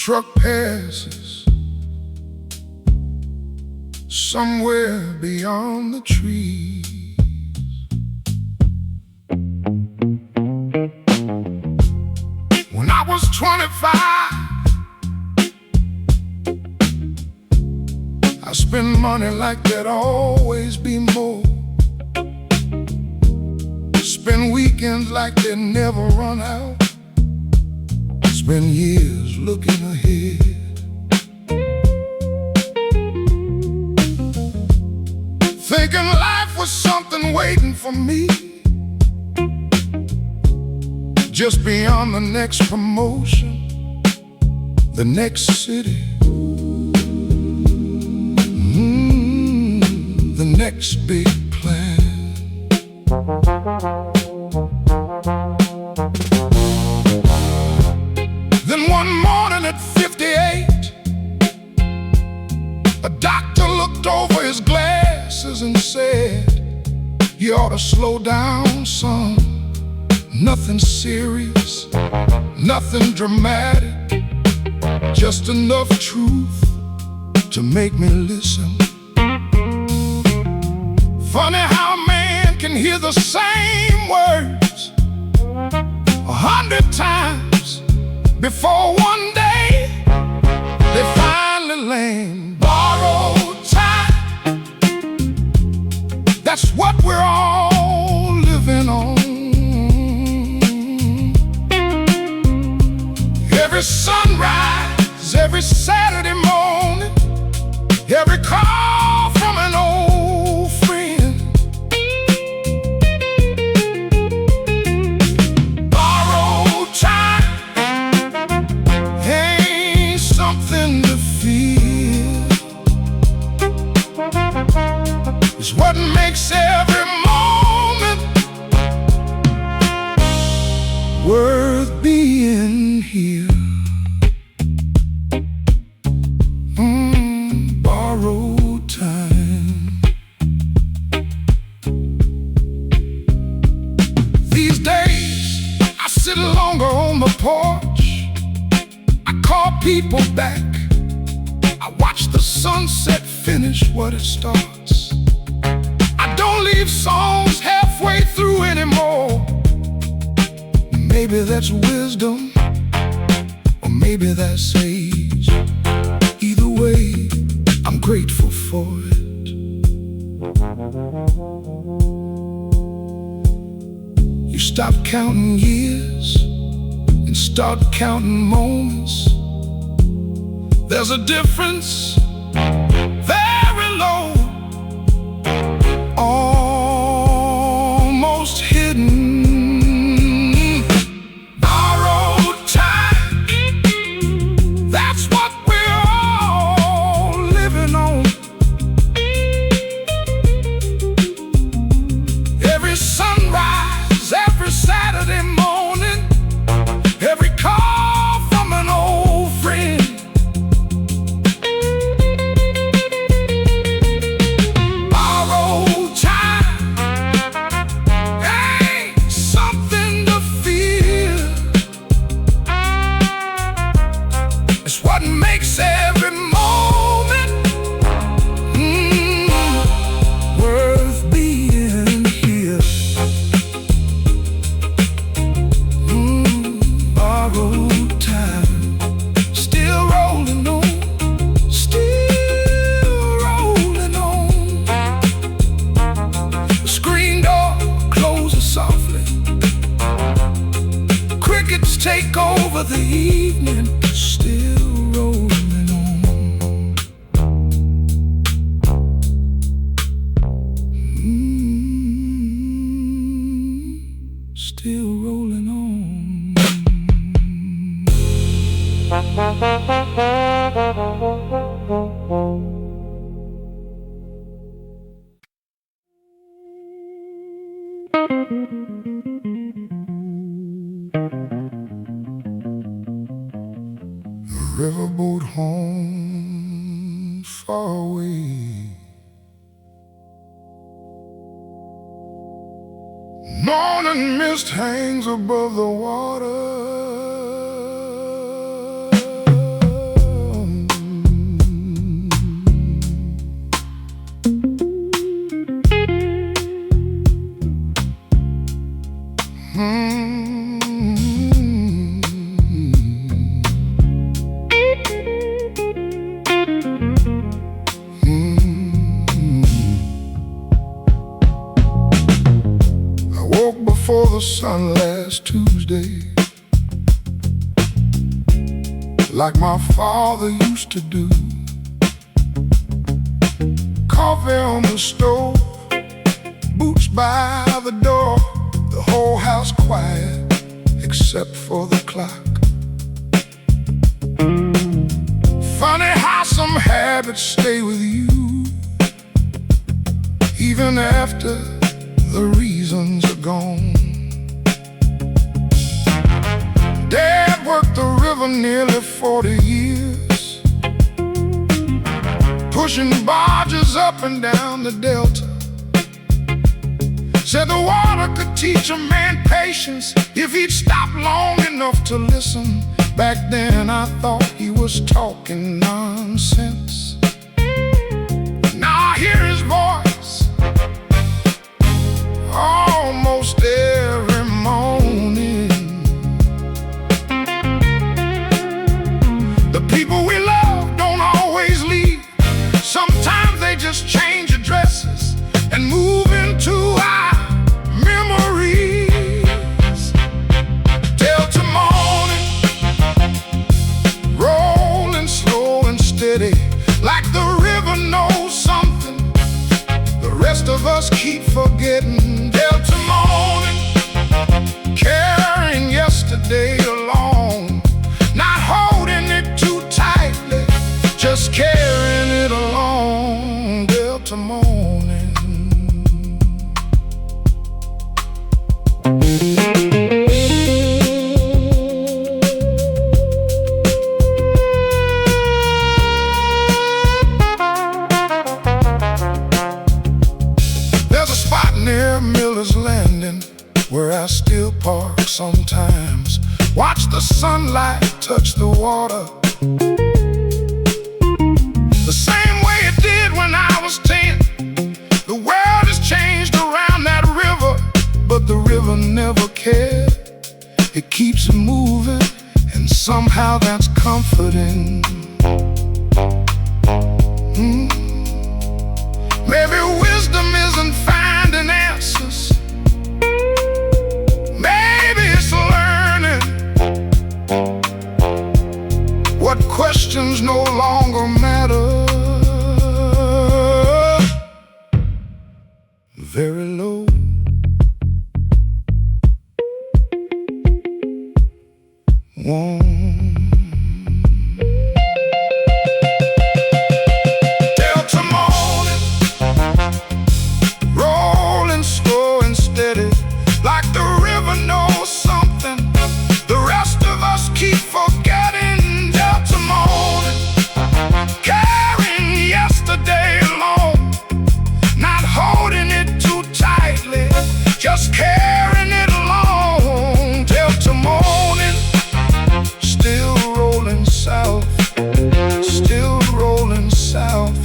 truck passes somewhere beyond the trees. When I was 25, I spend money like there'd always be more. Spend weekends like they never run out. Spend years looking ahead, thinking life was something waiting for me, just beyond the next promotion, the next city, the next big plan. Then one morning at 58, a doctor looked over his glasses and said, "You ought to slow down, son. Nothing serious, nothing dramatic, just enough truth to make me listen." Funny how a man can hear the same words 100 times before one day they finally land. Borrowed time, that's what we're all living on. Every sunrise, every Saturday morning, every call from an old friend. Borrowed time ain't something to feel. It's what makes every moment worth being here. Borrowed time. These days I sit longer on the porch. I call people back. I watch the sunset finish what it starts. I don't leave songs halfway through anymore. Maybe that's wisdom, or maybe that's age. Either way, I'm grateful for it. You stop counting years and start counting moments. There's a difference, very low, almost hidden. Borrowed time, that's what we're all living on. Every sunrise, every Saturday morning, every call from an old friend. Borrowed time ain't something to feel. It's what makes every moment worth being here. Borrowed time, still rolling on, still rolling on. The screen door closes softly. Crickets take over the evening, still rolling on. Still rolling on. Riverboat home far away. Morning mist hangs above the water. son last Tuesday, like my father used to do. Coffee on the stove, boots by the door, the whole house quiet except for the clock. Funny how some habits stay with you even after the reasons are gone. Dad worked the river nearly 40 years, pushing barges up and down the delta. Said the water could teach a man patience if he'd stop long enough to listen. Back then I thought he was talking nonsense. Now I hear his voice almost every morning. The people we love don't always leave. Sometimes they just change addresses and move into our memories. Delta morning, rolling slow and steady, like the river knows something the rest of us keep forgetting. Delta morning, carrying yesterday along, not holding it too tightly, just carrying it along. Delta morning. There's a spot near Miller's Landing where I still park sometimes, watch the sunlight touch the water, the same way it did when I was 10. The world has changed around that river, but the river never cared. It keeps moving, and somehow that's comforting. Maybe wisdom isn't finding answers, maybe it's learning what questions no longer matter. Very low, warm. Delta morning, rolling slow and steady, like the river knows something the rest of us keep forgetting. Delta morning, carrying yesterday along, not holding it too tightly, just carrying it along. Delta morning, still rolling south, still rolling south.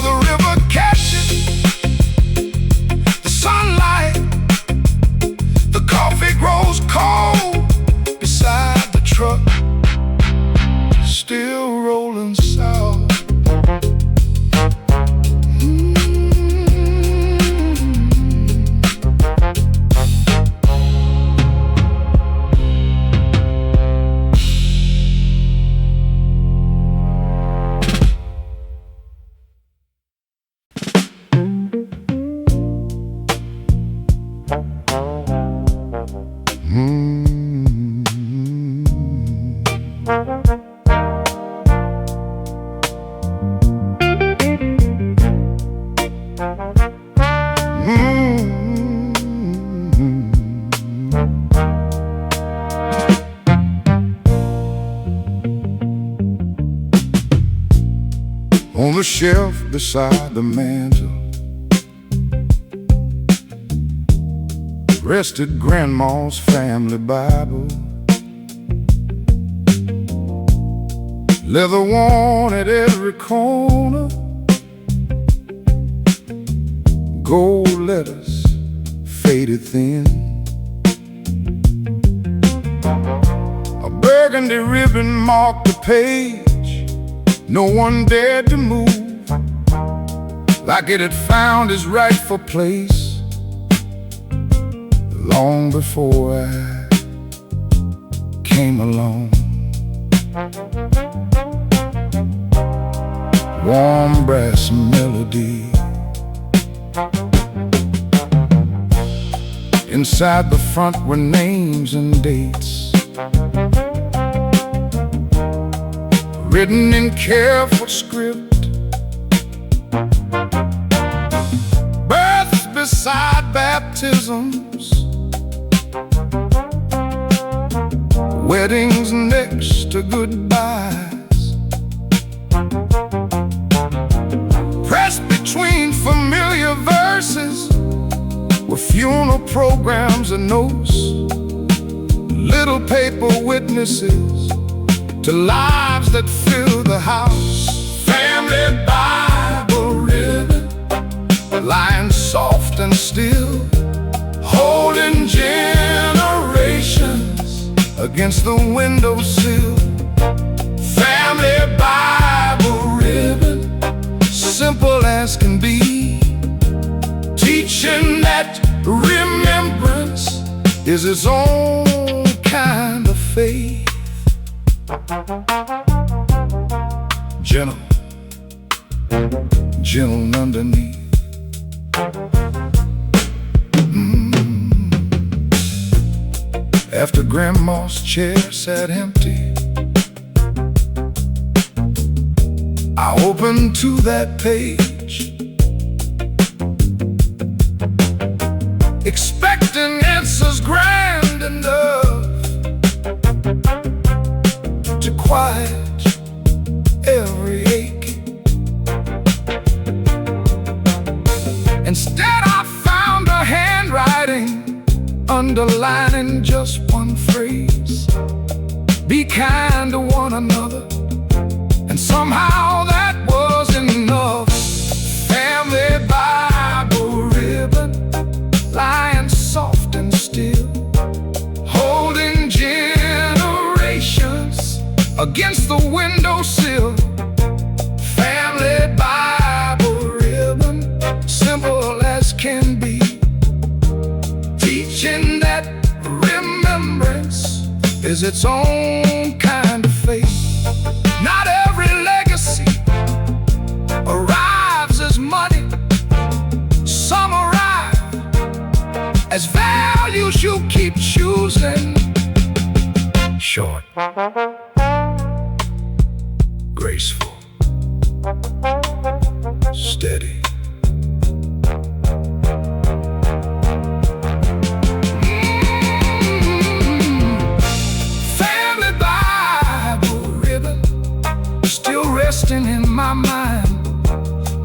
The river catches the sunlight, the coffee grows cold beside the truck, still rolling south. On the shelf beside the mantel rested Grandma's family Bible, leather worn at every corner, gold letters faded thin, a burgundy ribbon marked the page no one dared to move. like it had found its rightful place long before I came along. Warm brass melody inside the front were names and dates, written in careful script. Births beside baptisms, weddings next to goodbyes, pressed between familiar verses were funeral programs and notes, little paper witnesses to lives that fill the house. Family Bible ribbon, lying soft and still, holding generations against the windowsill. Family Bible ribbon, simple as can be, teaching that remembrance is its own kind of faith. Gentle, gentle underneath. After Grandma's chair sat empty, I opened to that page, expecting answers grand enough to quiet every ache. Instead I found a handwriting underlining just one phrase: be kind to one another. And somehow that was enough. Family Bible ribbon, lying soft and still, holding generations against the windowsill. Family Bible ribbon, simple as can be, teaching that remembrance is its own kind of faith. Not every legacy arrives as money. Some arrive as values you keep choosing. Short, graceful, steady. Family Bible ribbon, still resting in my mind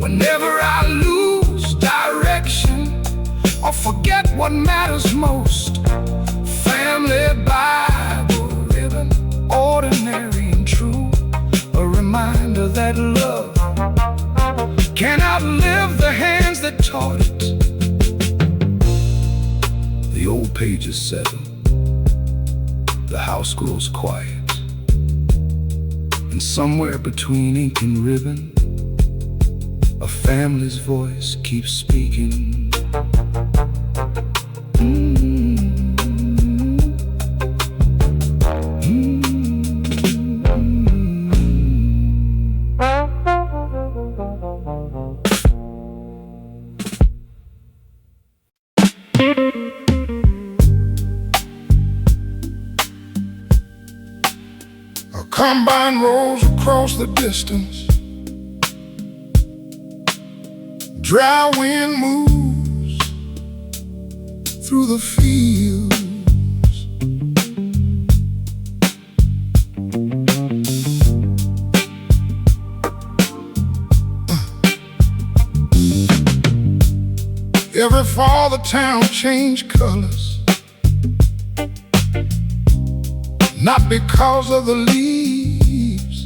whenever I lose direction or forget what matters most. Family Bible ribbon, ordinary and true, a reminder that love can't outlive the hands that taught it. The old pages settle, the house grows quiet, and somewhere between ink and ribbon, a family's voice keeps speaking. A combine rolls across the distance, dry wind moves through the fields. Every fall the town changed colors, not because of the leaves,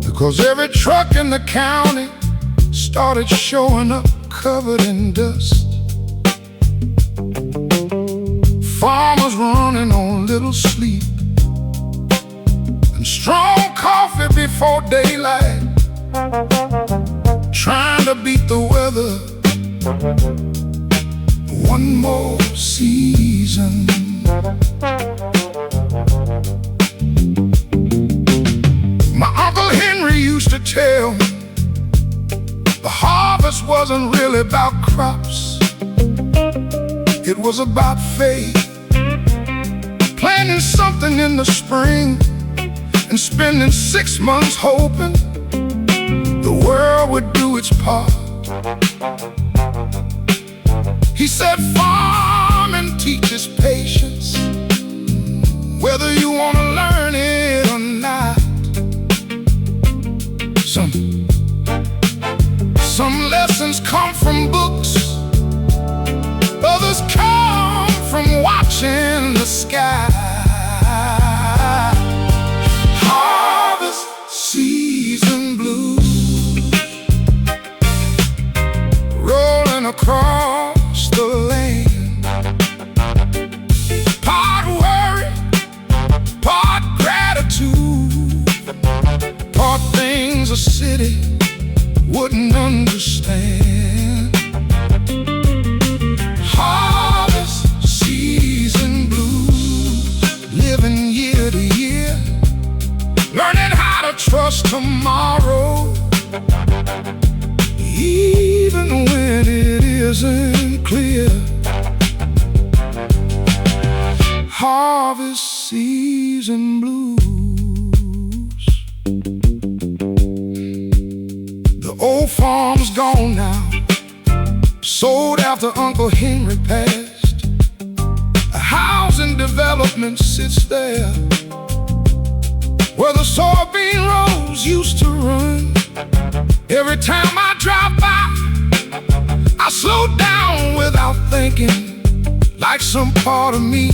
because every truck in the county started showing up covered in dust. Farmers running on little sleep and strong coffee before daylight. to beat the weather one more season. My Uncle Henry used to tell me the harvest wasn't really about crops. It was about faith, planting something in the spring and spending 6 months hoping the world would do its part. He said farming teaches patience, whether you want to learn it or not. Some lessons come from books, others come from watching the sky. Harvest season blues rolling across the land. Part worry, part gratitude, part things a city wouldn't understand. Harvest season blues, living year to year, learning how to trust tomorrow, even when it isn't clear. Harvest season blues. The old farm's gone now, sold after Uncle Henry passed. A housing development sits there where the soybean rows used to run. Every time I drive by, I slow down without thinking, like some part of me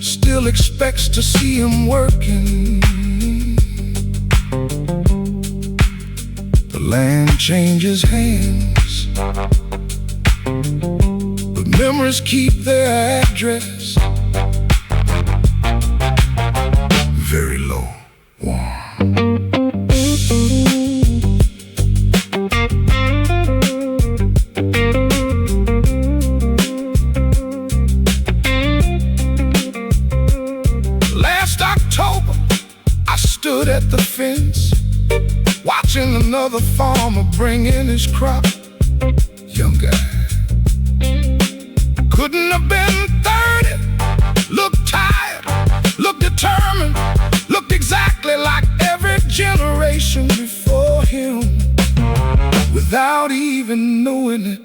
still expects to see him working. The land changes hands, but memories keep their address. Very low, warm. Last October, I stood at the fence, watching another farmer bring in his crop. Young guy, couldn't have been 30. Looked tired, looked determined, looked exactly like every generation before him, without even knowing it.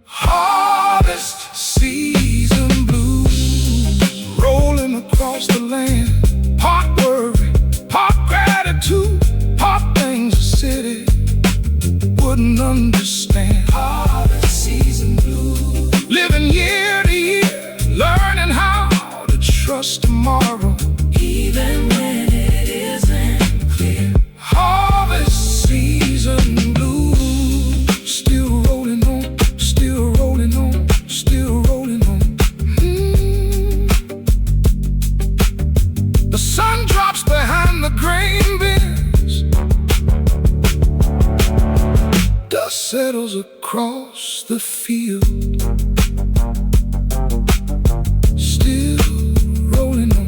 Harvest season blues rolling across the land. Part worry, part gratitude, part things the city wouldn't understand. Harvest season blues, living year to year, learning how to trust tomorrow, even when it isn't clear. Harvest season blues, still rolling on, still rolling on, still rolling on. The sun drops behind the grain bins, dust settles across the field, still rolling on.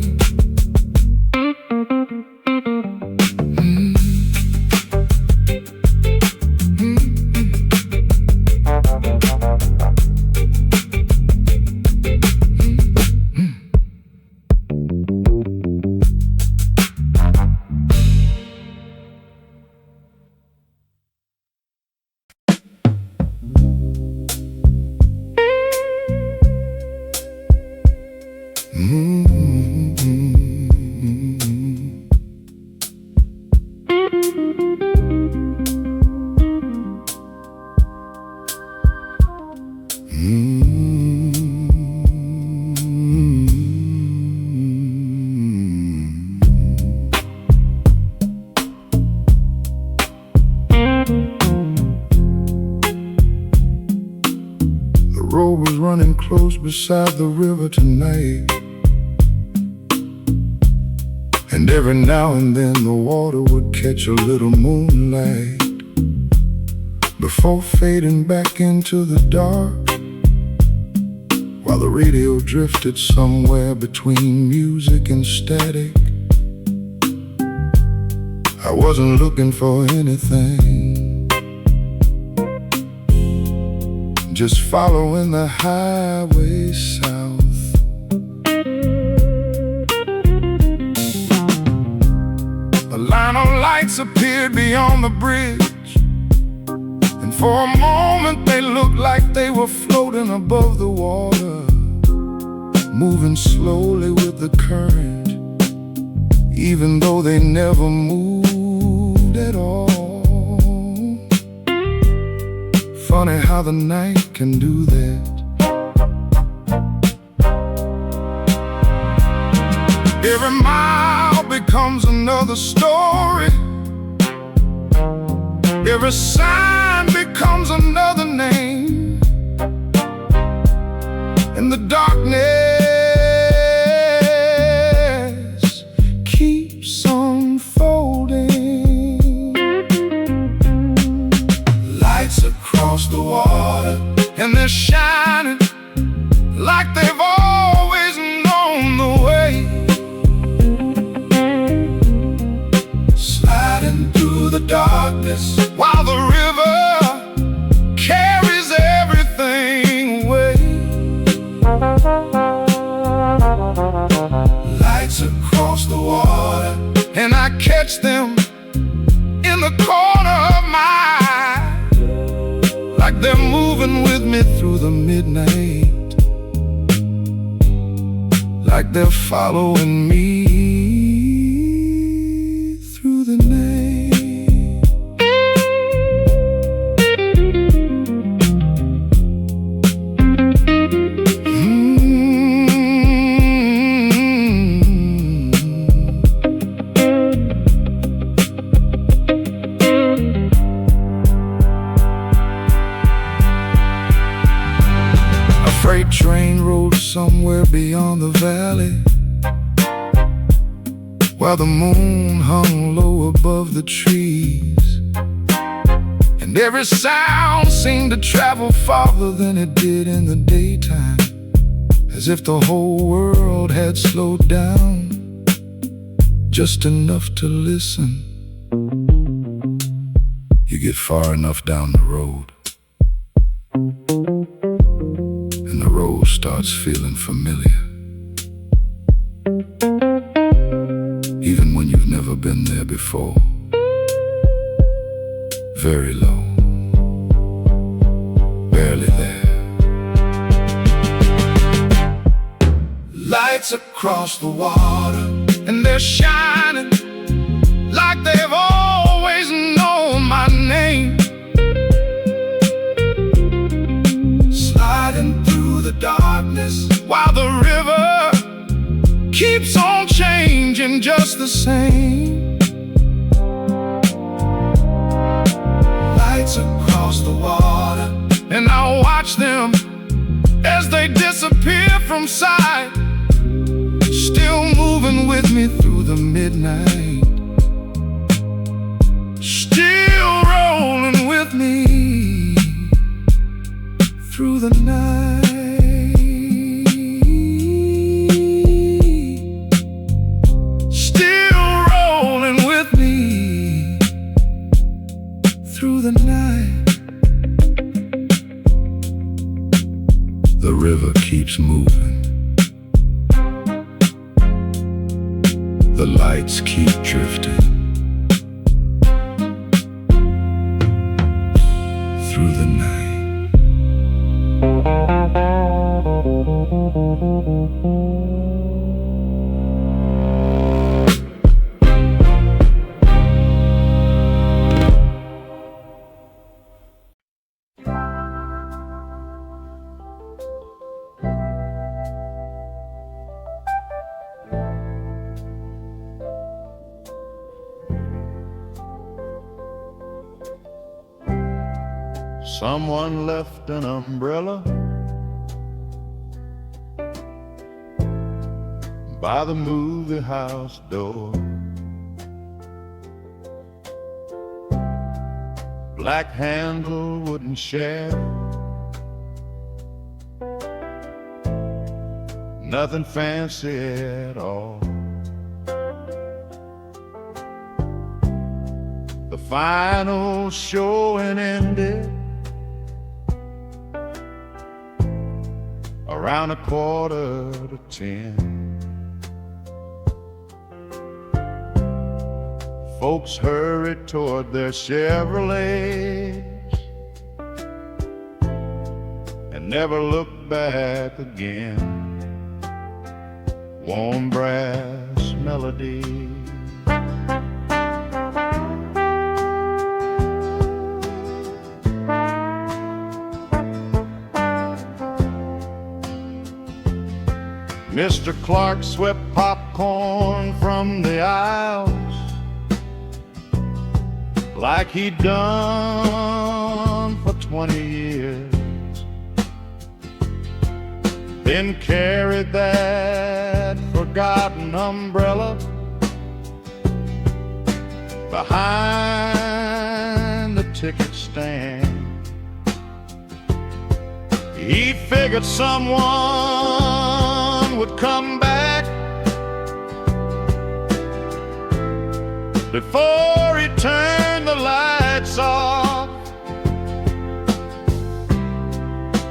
The road was running close beside the river tonight, and every now and then the water would catch a little moonlight. before fading back into the dark, while the radio drifted somewhere between music and static. I wasn't looking for anything, just following the highway south. A line of lights appeared beyond the bridge, and for a moment they looked like they were floating above the water, moving slowly with the current, even though they never moved at all. Funny how the night can do that. Every mile becomes another story, every sign becomes another name, and the darkness keeps unfolding. Lights across the water, and they're shining like they've always known the way, sliding through the darkness while the river carries everything away. Lights across the water, and I catch them in the corner of my eye, like they're moving with me through the midnight, like they're following me through the night. A freight train rolled somewhere beyond the valley, while the moon hung low above the trees, and every sound seemed to travel farther than it did in the daytime, as if the whole world had slowed down just enough to listen. You get far enough down the road, and the road starts feeling familiar, even when you've never been there before. Very low, barely there. Lights across the water, and they're shining like they've always known my name, sliding through the darkness while the river keeps on changing just the same. Lights across the water, and I watch them as they disappear from sight, still moving with me through the midnight, still rolling with me through the night. Through the night, the river keeps moving, the lights keep drifting through the night. Someone left an umbrella by the movie house door. black handle wooden shaft, nothing fancy at all. The final showing ended around 9:45. Folks hurried toward their Chevrolets and never looked back again. Warm brass melody, Mr. Clark swept popcorn from the aisles like he'd done for 20 years, then carried that forgotten umbrella behind the ticket stand. He figured someone would come back before he turned the lights off,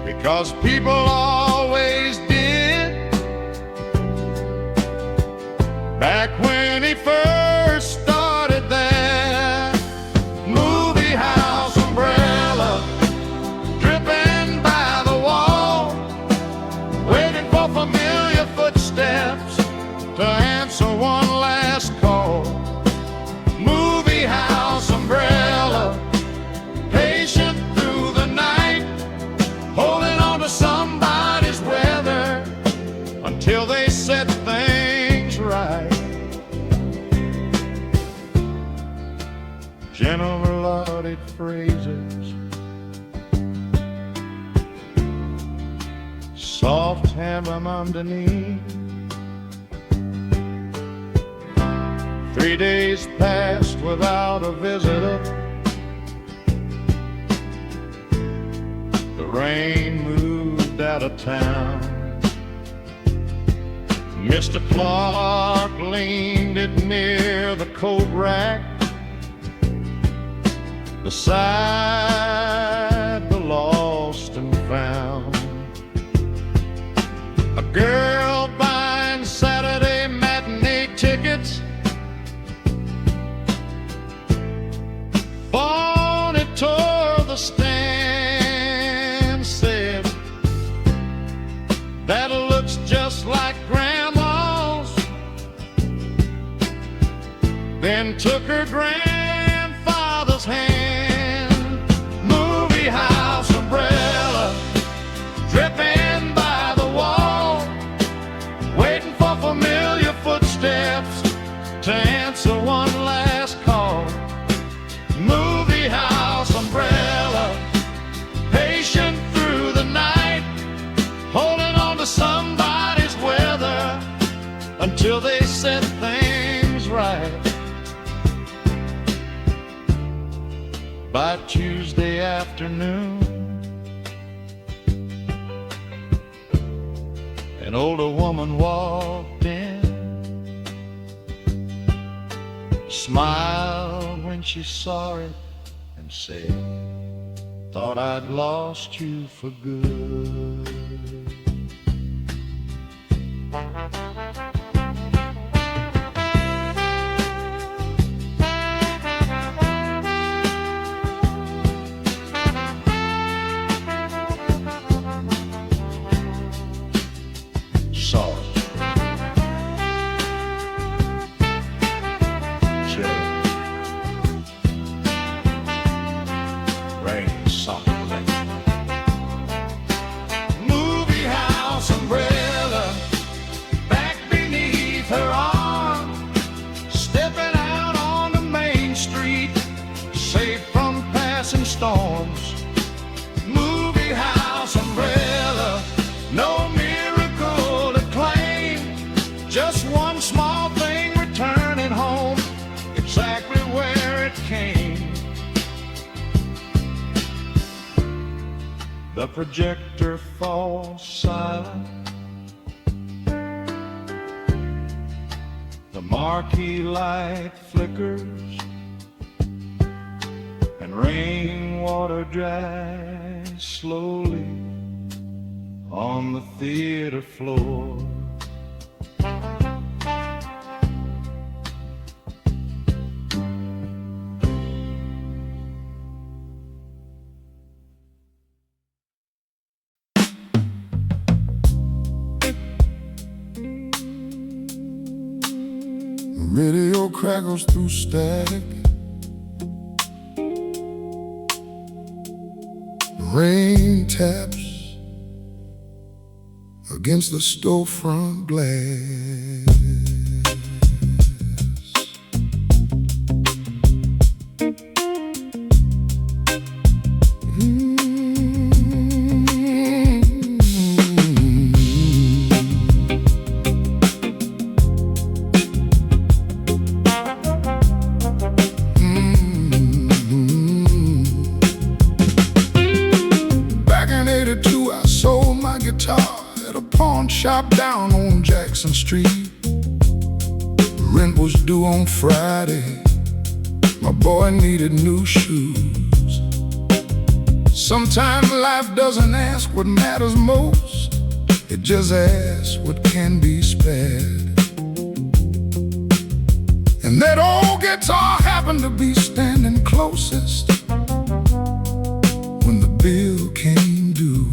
because people always did back when he first started that movie house umbrella, dripping by the wall, waiting for familiar footsteps to answer one last call. Movie house umbrella, patient through the night, holding on to somebody's weather until they set things right. Gentle melodic phrases, soft hammer underneath. 3 days passed without a visitor. The rain moved out of town. Mr. Clark leaned it near the coat rack beside the lost and found. A girl buying Saturday matinee tickets, Bonnie tore the stand, said, "That looks just like Grandma's," then took her grandfather's hand. Movie house umbrella, dripping by the wall, waiting for familiar footsteps to answer one last call. Movie house umbrella, patient through the night, holding on to somebody's weather until they set things right. By Tuesday afternoon, an older woman walked in, smiled when she saw it, and said, "Thought I'd lost you for good." Movie house umbrella, back beneath her arm, stepping out on the main street, safe from passing storms. Movie house umbrella, no miracle to claim, just one small thing returning home exactly where it came. The projector falls silent. The marquee light flickers, and rainwater dries slowly on the theater floor. Radio crackles through static. Rain taps against the storefront glass. I sold my guitar at a pawn shop down on Jackson Street. Rent was due on Friday. My boy needed new shoes. Sometimes life doesn't ask what matters most. It just asks what can be spared. And that old guitar happened to be standing closest when the bill came due.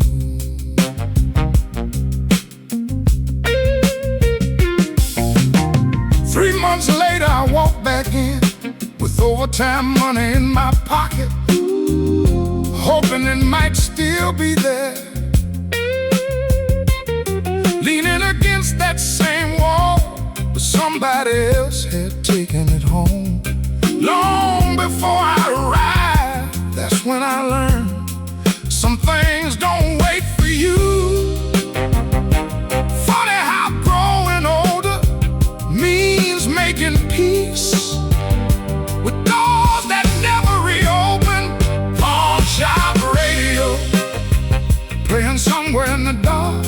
3 months later, I walked back in with overtime money in my pocket, hoping it might still be there. Leaning against that same wall, but somebody else had taken it home. Long before I arrived, that's when I learned some things don't wait for you. Funny how growing older means making peace with doors that never reopen. Pawn shop radio, playing somewhere in the dark,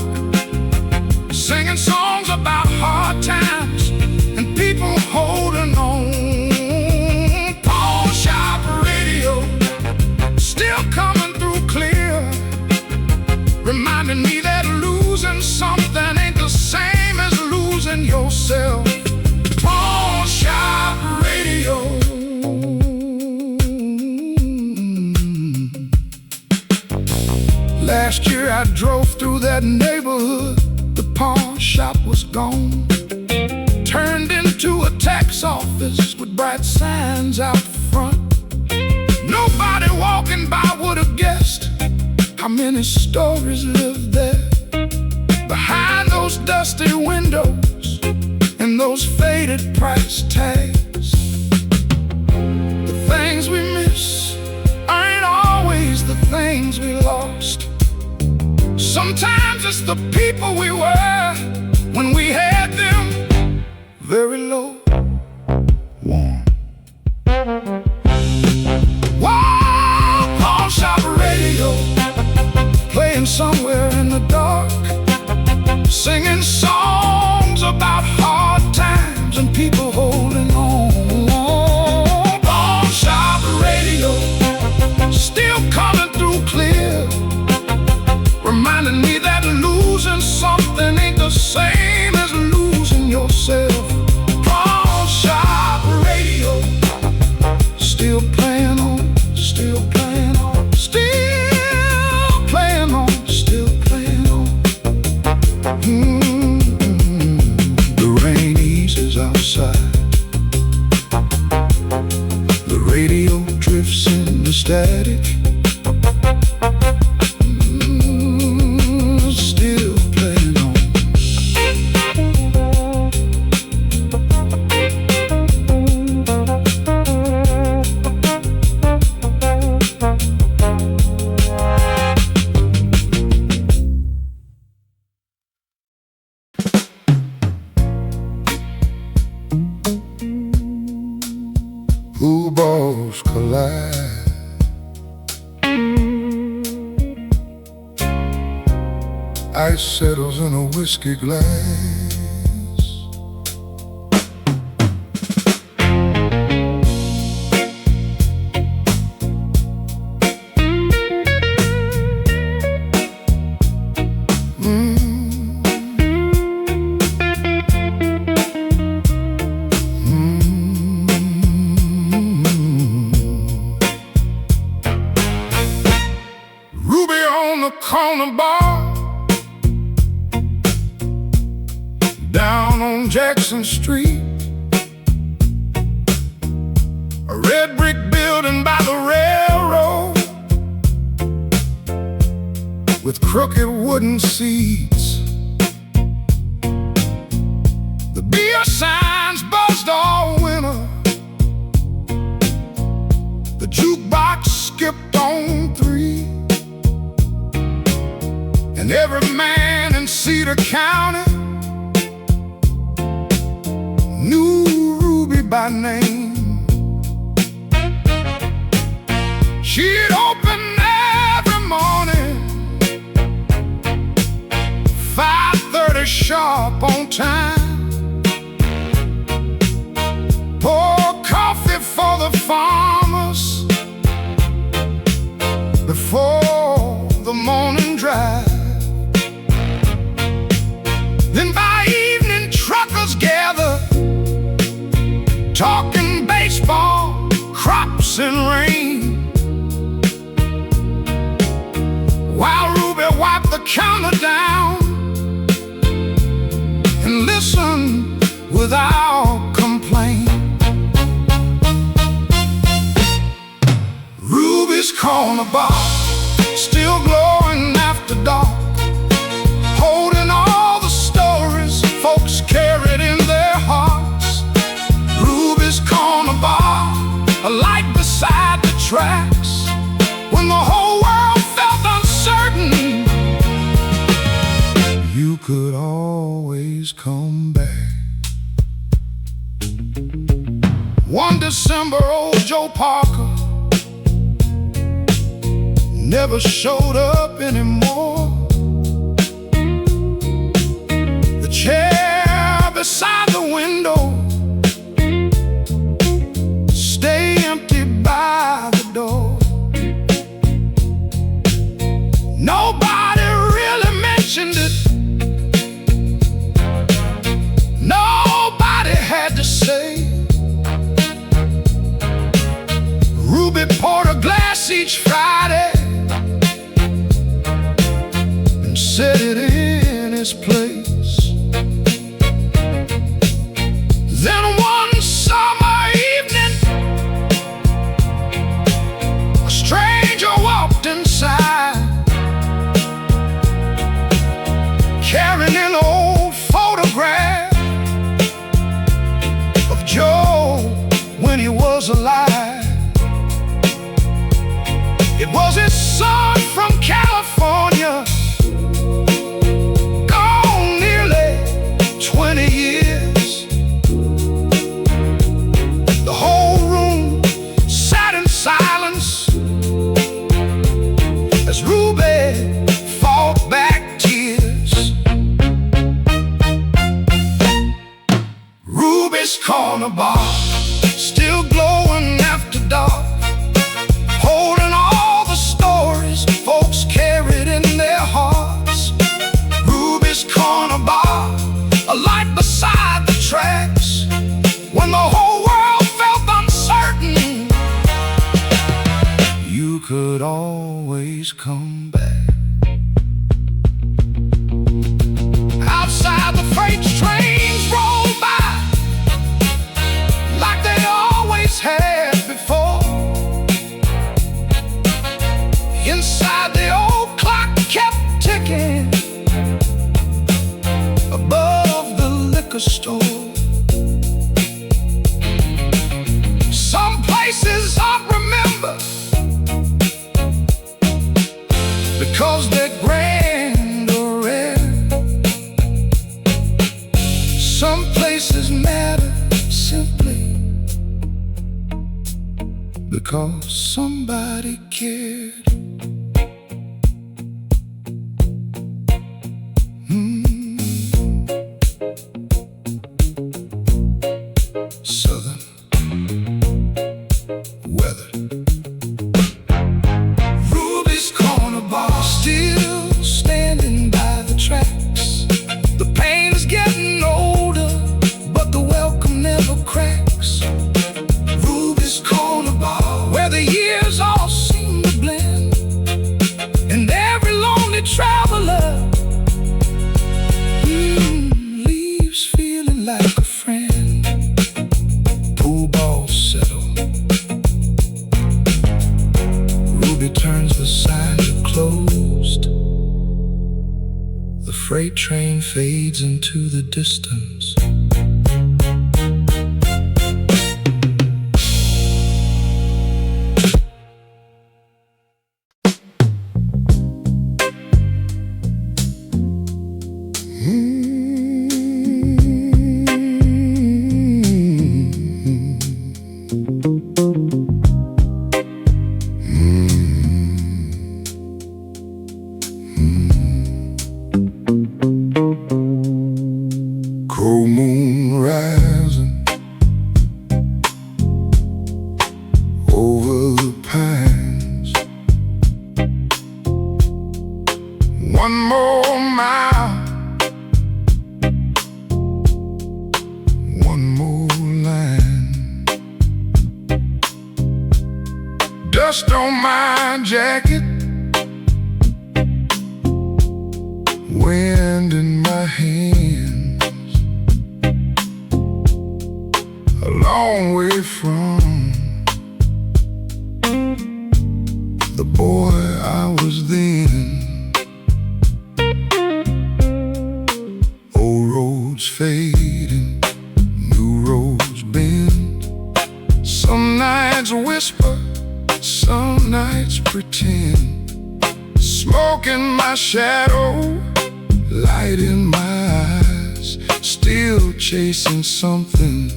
singing songs about hard times and people holding on. Pawn shop radio, still coming through clear, reminding me that losing something ain't the same as losing yourself. Pawn shop radio. Last year I drove through that neighborhood. The pawn shop was gone, turned into a tax office with bright signs out front. Nobody walking by would have guessed how many stories live there behind those dusty windows and those faded price tags. The things we miss aren't always the things we lost. Sometimes it's the people we were when we had them very low. Warm. Wow, pawn shop radio, playing somewhere in the dark, singing songs about hard times and people holding on. Pawn shop radio, still coming through clear, reminding me that losing something ain't the same as losing yourself. Pawn shop radio, still playing on, still playing on, still playing on, still playing on. The rain eases outside, the radio drifts into static. Still playing on. Who balls collide, ice settles in a whiskey glass. Ruby on the corner bar, down on Jackson Street, a red brick building by the railroad with crooked wooden seats. The beer signs buzzed all winter, the jukebox skipped on 3, and every man in Cedar County knew Ruby by name. She'd open every morning, 5:30 sharp on time, pour coffee for the farmers before the morning drive. Then by evening truckers gather, talking baseball, crops and rain, while Ruby wiped the counter down and listened without complaint. Ruby's corner bar, still glowing after dark, holding all the stories folks carried in their hearts. Ruby's corner bar, a light beside the tracks, when the whole world felt uncertain, you could always come back. One December, old Joe Parker never showed up anymore. The chair beside the window stay empty by the door. Nobody really mentioned it, nobody had to say. Ruby poured a glass each Friday and set it in its place. Then one summer evening, a stranger walked inside, carrying an old photograph of Joe when he was alive. It was his son from California, gone nearly 20 years. The whole room sat in silence as Ruby fought back tears. Ruby's corner bar, still glowing after dark, holding all the stories folks carried in their hearts. Ruby's corner bar, a light beside the tracks, when the whole world felt uncertain, you could always come back. Outside, the freight trains roll by like they always had before. Inside, the old clock kept ticking above the liquor store. Some places aren't remembered because they're grand or rare. Some places matter simply because somebody cared. pool balls settle. Ruby turns the sign to closed. The freight train fades into the distance. Cold moon rising over the pines. One more mile, one more line. Dust on my jacket, wind in my hands. A long way from the boy I was then. Old roads fading, new roads bend. Some nights whisper, some nights pretend. Smoke in my shadow, light in my eyes. Still chasing something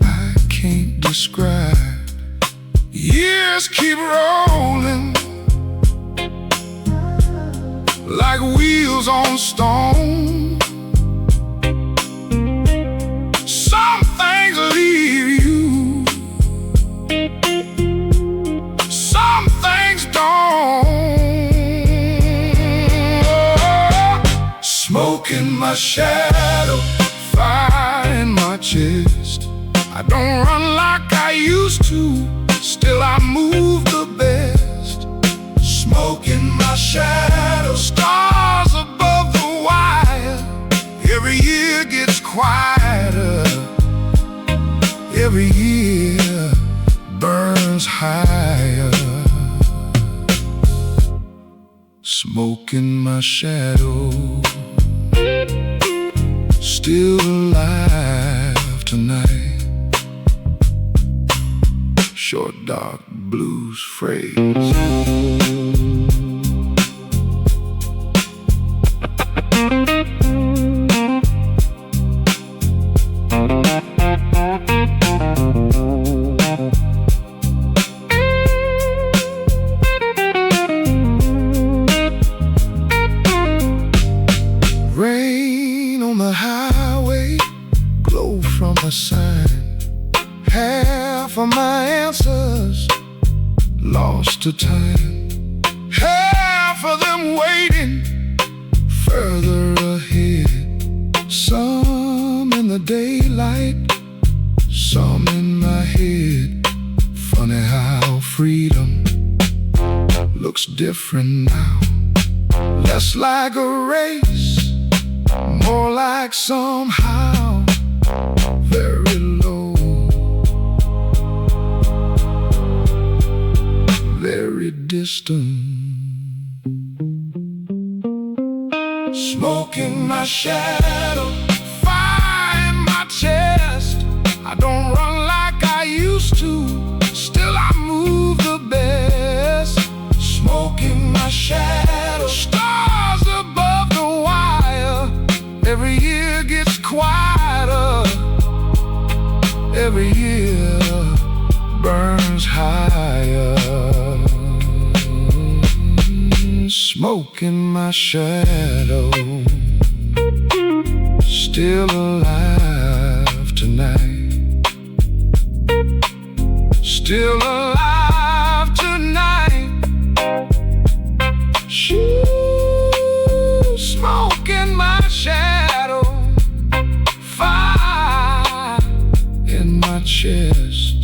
I can't describe. Years keep rolling like wheels on stone. Some things leave you, some things don't. Smoke in my shadow, fire in my chest. I don't run like I used to, still I move the best. Smoke in my shadow, stars above the wire. Every year gets quieter, every year burns higher. Smoke in my shadow, still alive tonight. Short dark blues phrase. Rain on the highway, glow from a sign. Half of my answers lost to time. Half of them waiting further ahead. Some in the daylight, some in my head. Funny how freedom looks different now. Less like a race, more like somehow very low, very distant. Smoke in my shadow, fire in my chest. I don't run like I used to, still I move the best. Smoke in my shadow, stars above the wire. Every year gets quieter, every year burns higher. Smoke in my shadow, still alive tonight. Still alive tonight. Smoke in my shadow, fire in my chest.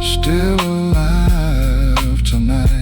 Still alive tonight.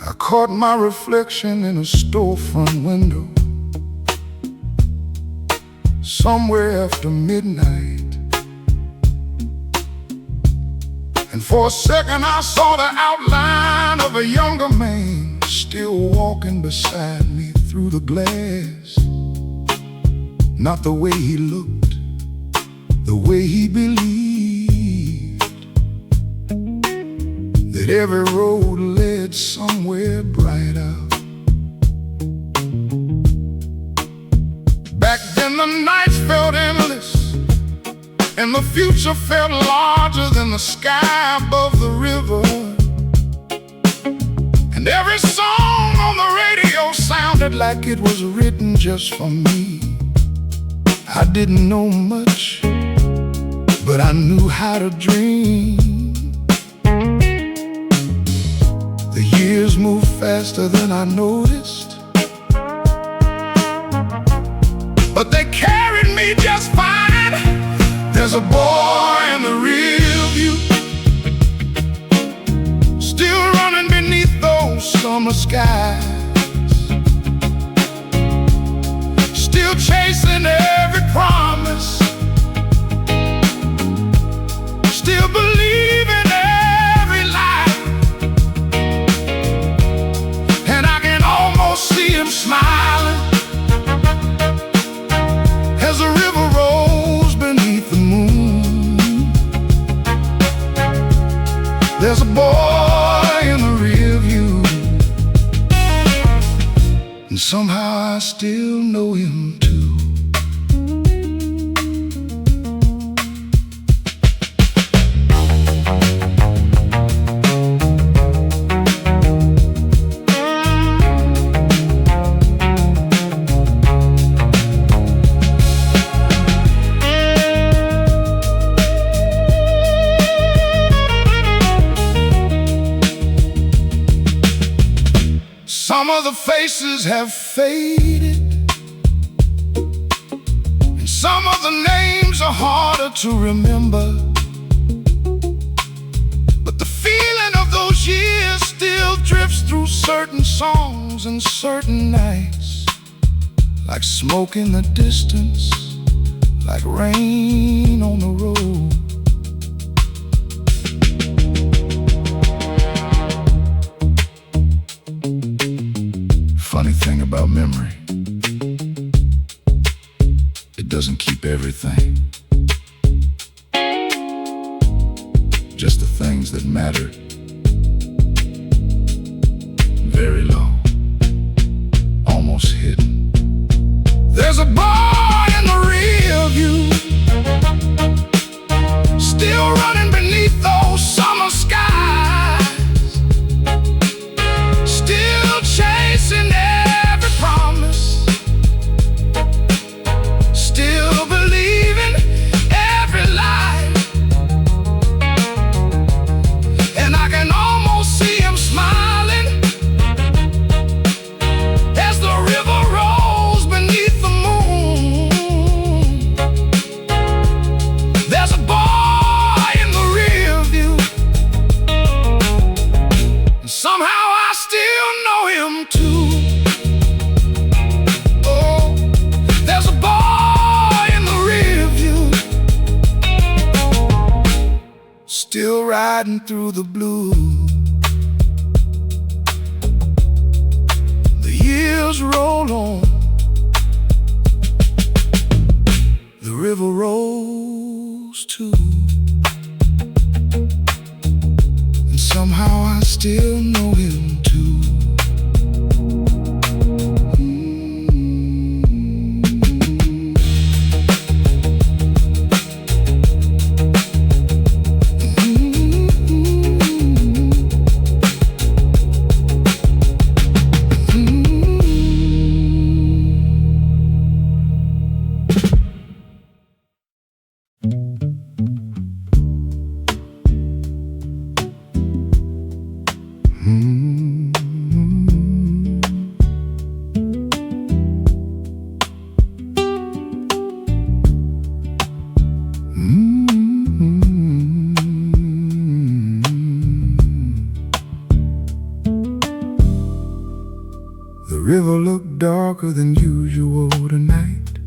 I caught my reflection in a storefront window somewhere after midnight, and for a second I saw the outline of a younger man still walking beside me through the glass. Not the way he looked, the way he believed that every road led somewhere brighter. Back then the nights felt endless, and the future felt larger than the sky above the river. And every song on the radio sounded like it was written just for me. I didn't know much, but I knew how to dream. The years moved faster than I noticed, but they carried me just fine. There's a boy in the rear view, still running beneath those summer skies, still chasing every promise, still believing every lie. And I can almost see him smiling as the river rolls beneath the moon. There's a boy in the rear view, and somehow I still know him too. Some of the faces have faded, and some of the names are harder to remember, but the feeling of those years still drifts through certain songs and certain nights, like smoke in the distance, like rain on the road. Funny thing about memory, it doesn't keep everything, just the things that matter. Very low, almost hidden. There's a boy in the rear view, still running beneath those summer skies, still chasing every promise, still believing every lie. And I can almost see him smiling as the river rolls beneath the moon. There's a boy in the rear view, and somehow I still know him too. Oh, there's a boy in the rear view, still riding through the blue. The years roll on, the river rolls too, and somehow I still know him too. river looked darker than usual tonight,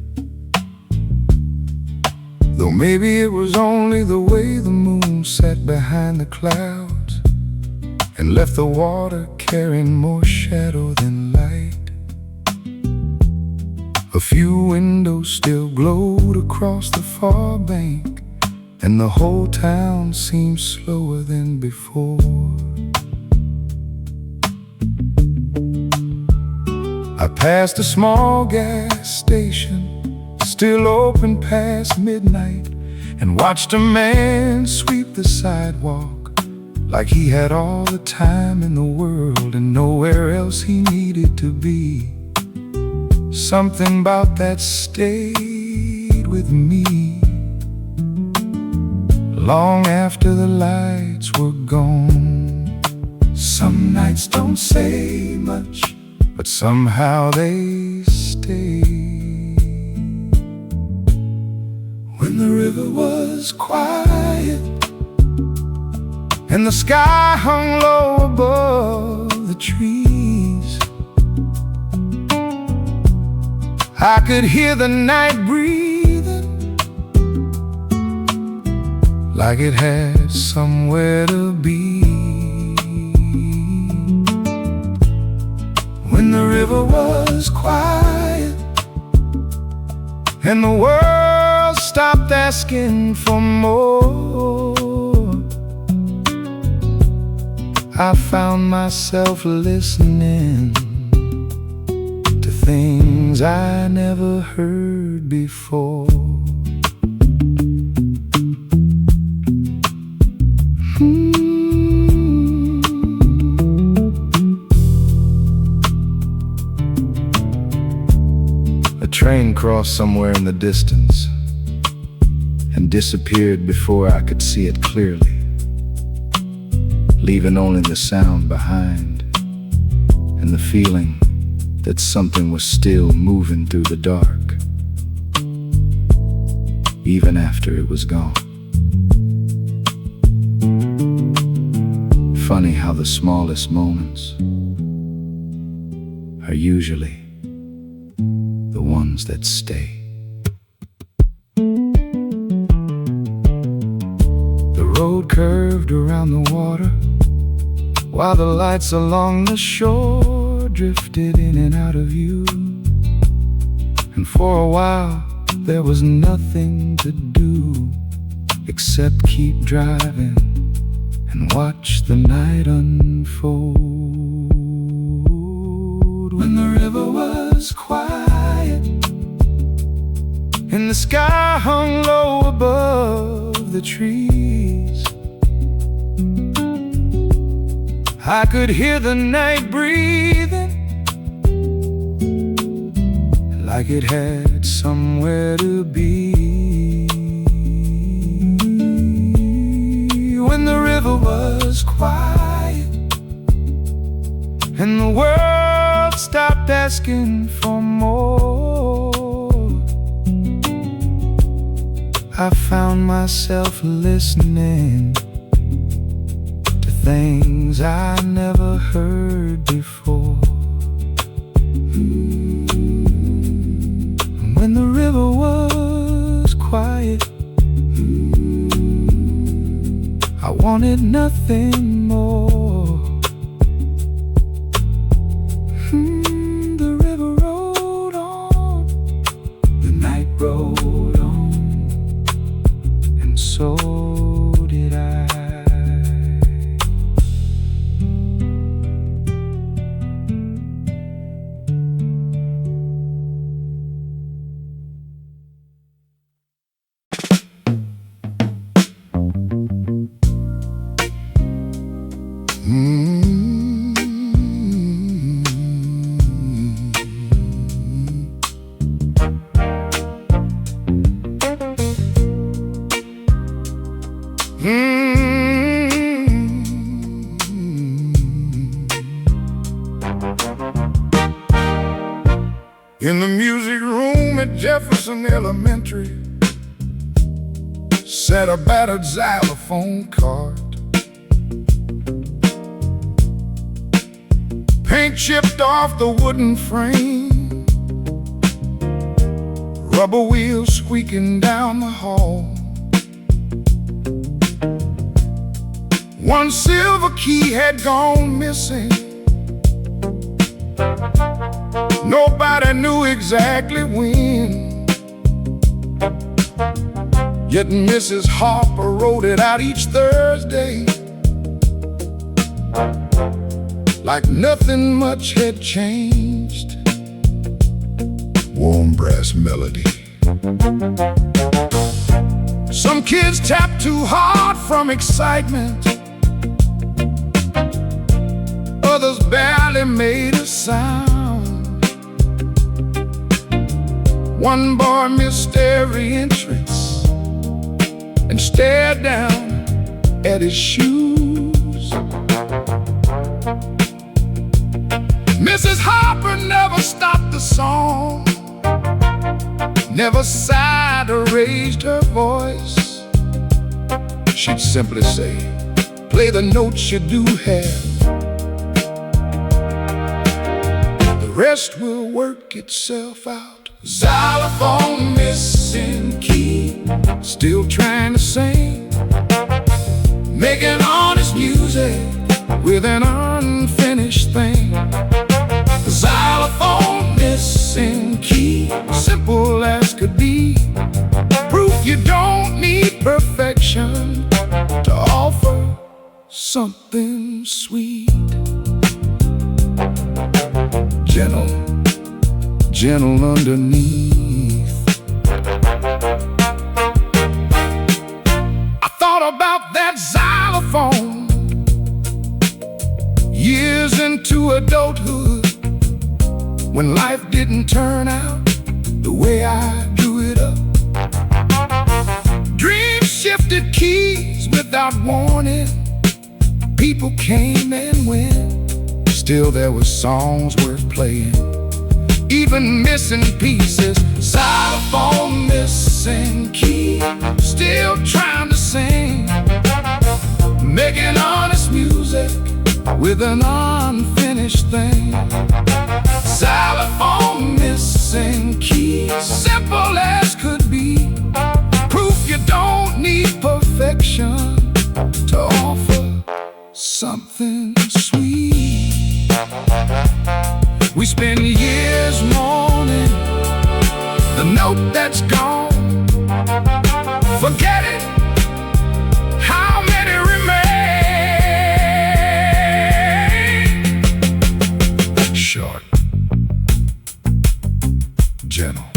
though maybe it was only the way the moon sat behind the clouds and left the water carrying more shadow than light. A few windows still glowed across the far bank, and the whole town seemed slower than before. I passed a small gas station, still open past midnight, and watched a man sweep the sidewalk like he had all the time in the world and nowhere else he needed to be. Something about that stayed with me long after the lights were gone. Some nights don't say much, but somehow they stay. When the river was quiet and the sky hung low above the trees, I could hear the night breathing like it had somewhere to be. When the river was quiet and the world stopped asking for more, I found myself listening to things I never heard before. A train crossed somewhere in the distance and disappeared before I could see it clearly, leaving only the sound behind and the feeling that something was still moving through the dark, even after it was gone. Funny how the smallest moments are usually the ones that stay. The road curved around the water while the lights along the shore drifted in and out of view. And for a while there was nothing to do except keep driving and watch the night unfold. When the river was quiet and the sky hung low above the trees, I could hear the night breathing like it had somewhere to be. When the river was quiet and the world stopped asking for more, I found myself listening to things I never heard before. When the river was quiet, I wanted nothing more. The river rolled on, the night rolled on, and so did I. In the music room at Jefferson Elementary sat a battered xylophone cart. paint chipped off the wooden frame, rubber wheels squeaking down the hall. One silver key had gone missing. Nobody knew exactly when, yet Mrs. Harper wrote it out each Thursday, like nothing much had changed. Warm brass melody. Some kids tapped too hard from excitement, others barely made a sound. One boy missed every entrance and stared down at his shoes. Mrs. Harper never stopped the song, never sighed or raised her voice. She'd simply say, "Play the notes you do have. The rest will work itself out." Xylophone missing key, still trying to sing, making honest music with an unfinished thing. Xylophone missing key, simple as could be, proof you don't need perfection to offer something sweet. Gentle, gentle underneath. I thought about that xylophone years into adulthood, when life didn't turn out the way I drew it up. Dreams shifted keys without warning, people came and went, still there were songs worth playing, even missing pieces. Xylophone missing key, still trying to sing, making honest music with an unfinished thing. Xylophone missing key, simple as could be, proof you don't need perfection to offer something sweet. We spend years mourning the note that's gone. Forget it, how many remain? Short, gentle,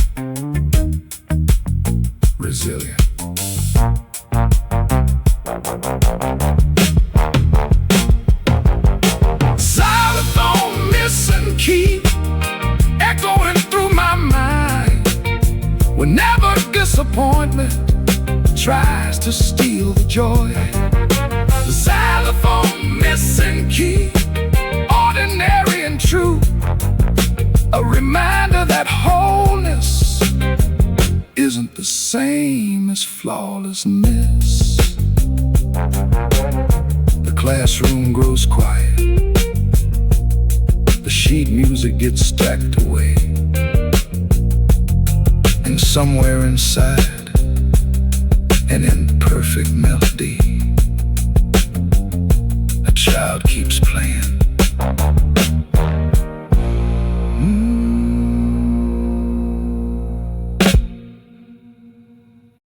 resilient. Xylophone missing key, echoing through my mind whenever disappointment tries to steal the joy. The xylophone missing key, ordinary and true, a reminder that wholeness isn't the same as flawlessness. The classroom grows quiet, the sheet music gets stacked away, and somewhere inside an imperfect melody, a child keeps playing.